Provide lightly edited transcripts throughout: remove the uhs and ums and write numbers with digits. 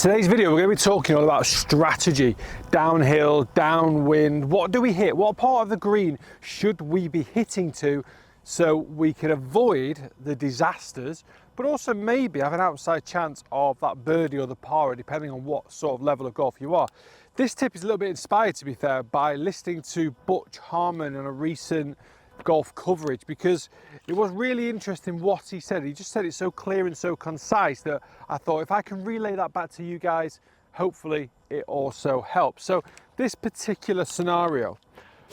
Today's video we're going to be talking all about strategy, downhill, downwind. What do we hit? What part of the green should we be hitting to so we can avoid the disasters, but also maybe have an outside chance of that birdie or the par, depending on what sort of level of golf you are. This tip is a little bit inspired, to be fair, by listening to Butch Harmon on a recent golf coverage, because it was really interesting what he said. He just said it so clear and so concise that I thought if I can relay that back to you guys, hopefully it also helps. So this particular scenario,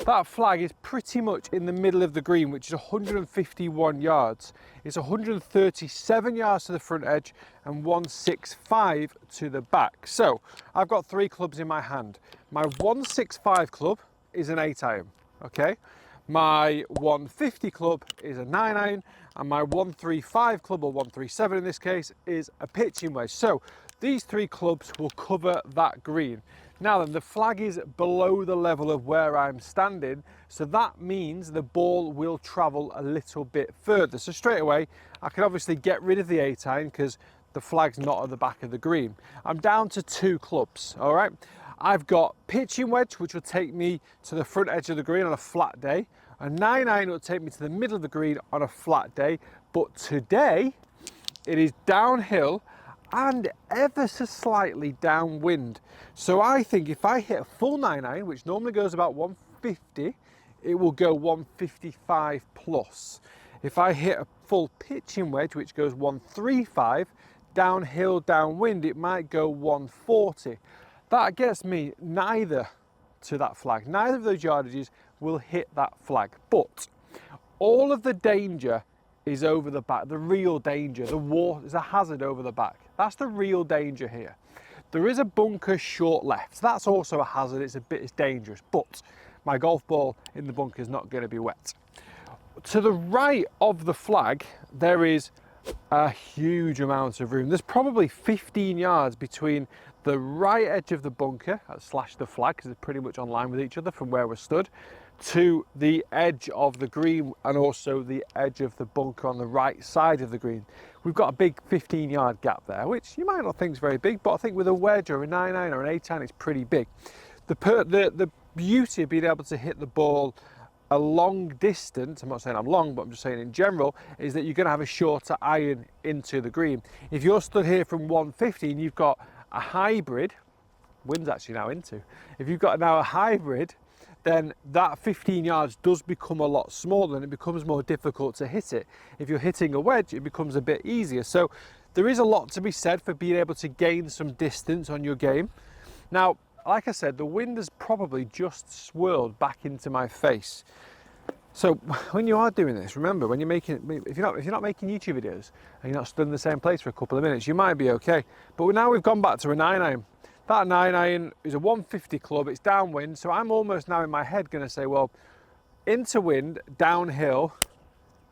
that flag is pretty much in the middle of the green, which is 151 yards. It's 137 yards to the front edge and 165 to the back. So I've got three clubs in my hand. My 165 club is an 8-iron, okay? My 150 club is a 9-iron, and my 135 club, or 137 in this case, is a pitching wedge. So these three clubs will cover that green. Now then, the flag is below the level of where I'm standing, so that means the ball will travel a little bit further. So straight away, I can obviously get rid of the 8-iron because the flag's not at the back of the green. I'm down to two clubs, all right? I've got pitching wedge, which will take me to the front edge of the green on a flat day. A 9-iron will take me to the middle of the green on a flat day. But today, it is downhill and ever so slightly downwind. So I think if I hit a full 9-iron, which normally goes about 150, it will go 155 plus. If I hit a full pitching wedge, which goes 135, downhill, downwind, it might go 140. That gets me neither to that flag. Neither of those yardages will hit that flag. But all of the danger is over the back. The real danger, the water is a hazard over the back. That's the real danger here. There is a bunker short left. That's also a hazard. It's dangerous. But my golf ball in the bunker is not going to be wet. To the right of the flag, there is a huge amount of room. There's probably 15 yards between the right edge of the bunker, slash the flag, because they're pretty much on line with each other from where we're stood, to the edge of the green and also the edge of the bunker on the right side of the green. We've got a big 15-yard gap there, which you might not think is very big, but I think with a wedge or a 9-iron or an 8-iron, it's pretty big. The beauty of being able to hit the ball a long distance, I'm not saying I'm long, but I'm just saying in general, is that you're going to have a shorter iron into the green. If you're stood here from 150 and you've got a hybrid, wind's actually now into, if you've got now a hybrid, then that 15 yards does become a lot smaller and it becomes more difficult to hit it. If you're hitting a wedge, it becomes a bit easier. So there is a lot to be said for being able to gain some distance on your game. Now, like I said, the wind has probably just swirled back into my face. So when you are doing this, remember, when you're making, if you're not making YouTube videos and you're not stood in the same place for a couple of minutes, you might be okay. But now we've gone back to a 9-iron. That 9-iron is a 150 club, it's downwind, so I'm almost now in my head going to say, well, into wind, downhill,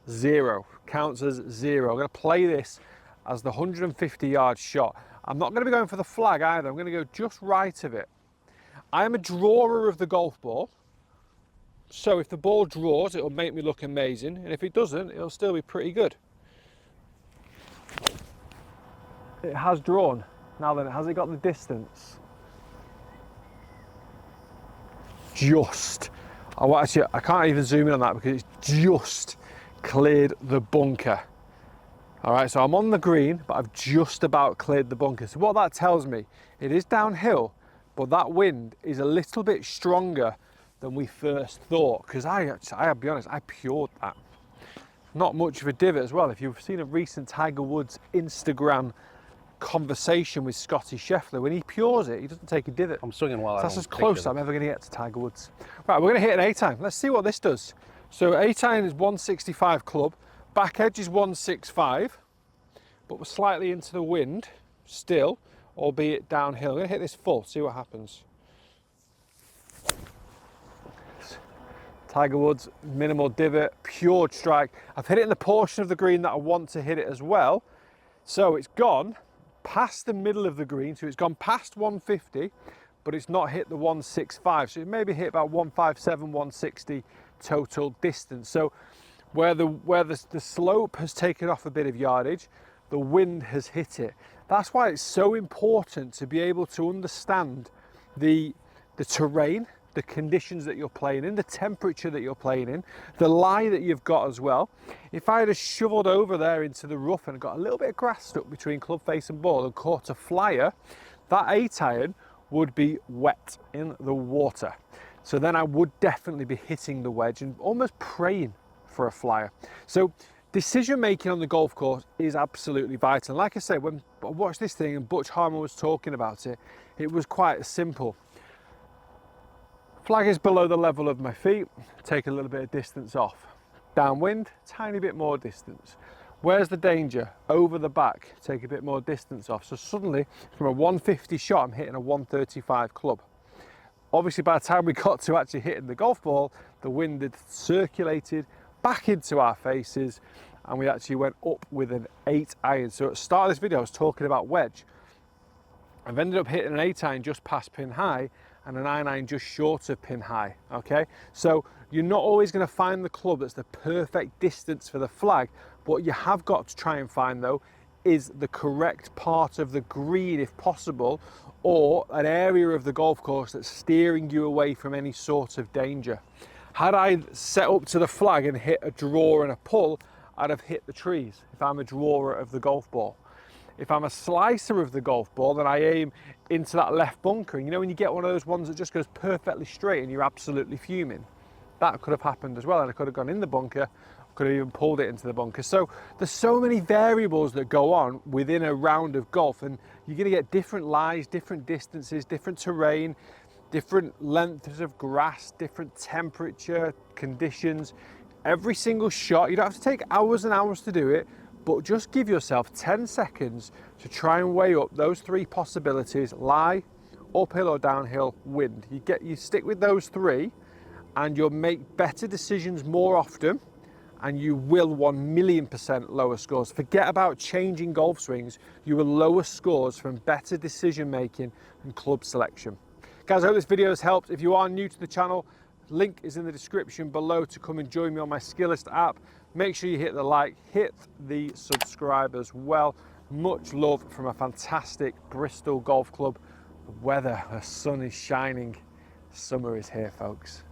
0, counts as 0. I'm going to play this as the 150-yard shot. I'm not going to be going for the flag either, I'm going to go just right of it. I am a drawer of the golf ball, so if the ball draws, it'll make me look amazing, and if it doesn't, it'll still be pretty good. It has drawn. Now then, has it got the distance? Just. Oh, actually, I can't even zoom in on that because it's just cleared the bunker. All right, so I'm on the green, but I've just about cleared the bunker. So what that tells me, it is downhill, but that wind is a little bit stronger than we first thought, because I'll be honest, I pured that. Not much of a divot as well. If you've seen a recent Tiger Woods Instagram conversation with Scotty Scheffler, when he pures it, he doesn't take a divot. I'm swinging while that's as close as I'm ever going to get to Tiger Woods. Right, we're going to hit an 8-iron. Let's see what this does. So 8-iron is 165 club, back edge is 165, but we're slightly into the wind still, albeit downhill. I'm going to hit this full, see what happens. Tiger Woods, minimal divot, pure strike. I've hit it in the portion of the green that I want to hit it as well. So it's gone past the middle of the green, so it's gone past 150, but it's not hit the 165. So it maybe hit about 157, 160 total distance. So where the slope has taken off a bit of yardage, the wind has hit it. That's why it's so important to be able to understand the terrain, the conditions that you're playing in, the temperature that you're playing in, the lie that you've got as well. If I had just shoveled over there into the rough and got a little bit of grass stuck between club face and ball and caught a flyer, that 8-iron would be wet in the water. So then I would definitely be hitting the wedge and almost praying for a flyer. So decision making on the golf course is absolutely vital. And like I said, when I watched this thing and Butch Harmon was talking about it, it was quite simple. Flag is below the level of my feet, take a little bit of distance off. Downwind, tiny bit more distance. Where's the danger? Over the back, take a bit more distance off. So suddenly, from a 150 shot, I'm hitting a 135 club. Obviously, by the time we got to actually hitting the golf ball, the wind had circulated back into our faces, and we actually went up with an 8-iron. So at the start of this video, I was talking about wedge. I've ended up hitting an 8-iron just past pin high, and an 9-iron just short of pin high, okay? So you're not always gonna find the club that's the perfect distance for the flag. What you have got to try and find though is the correct part of the green if possible, or an area of the golf course that's steering you away from any sort of danger. Had I set up to the flag and hit a draw and a pull, I'd have hit the trees if I'm a drawer of the golf ball. If I'm a slicer of the golf ball, then I aim into that left bunker. And you know when you get one of those ones that just goes perfectly straight and you're absolutely fuming? That could have happened as well, and I could have gone in the bunker, could have even pulled it into the bunker. So there's so many variables that go on within a round of golf, and you're going to get different lies, different distances, different terrain, different lengths of grass, different temperature, conditions. Every single shot, you don't have to take hours and hours to do it, but just give yourself 10 seconds to try and weigh up those 3 possibilities: lie, uphill or downhill, wind. You stick with those 3 and you'll make better decisions more often, and you will 1,000,000% lower scores. Forget about changing golf swings. You will lower scores from better decision making and club selection. Guys, I hope this video has helped. If you are new to the channel, link is in the description below to come and join me on my Skillist app. Make sure you hit the like, hit the subscribe as well. Much love from a fantastic Bristol golf club. The weather, the sun is shining. Summer is here, folks.